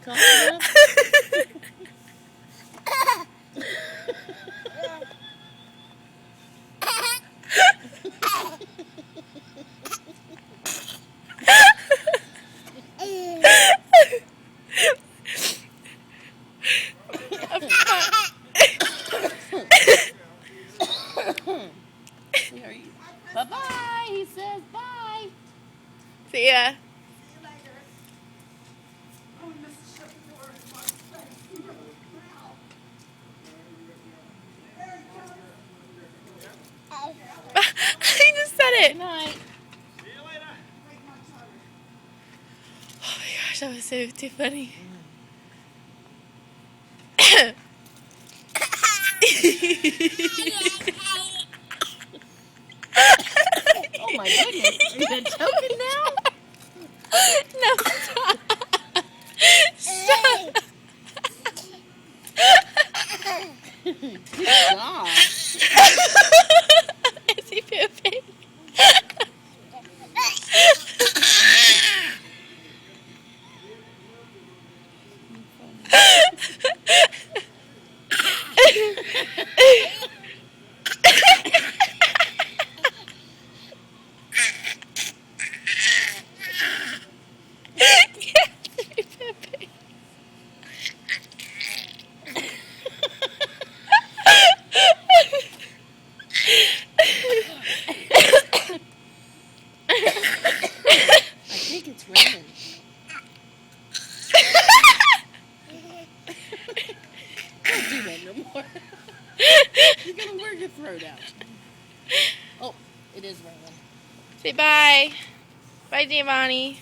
soft enough? Bye-bye, he says bye. See ya. I just said it. Good night. Oh my gosh, that was so too funny. Oh my goodness, are you choking now? No, stop. Stop. Good job. Is he pooping? I think it's raining. Don't do that no more. You're going to wear your throat out. Oh, it is raining. Say bye. Bye, GIovanni.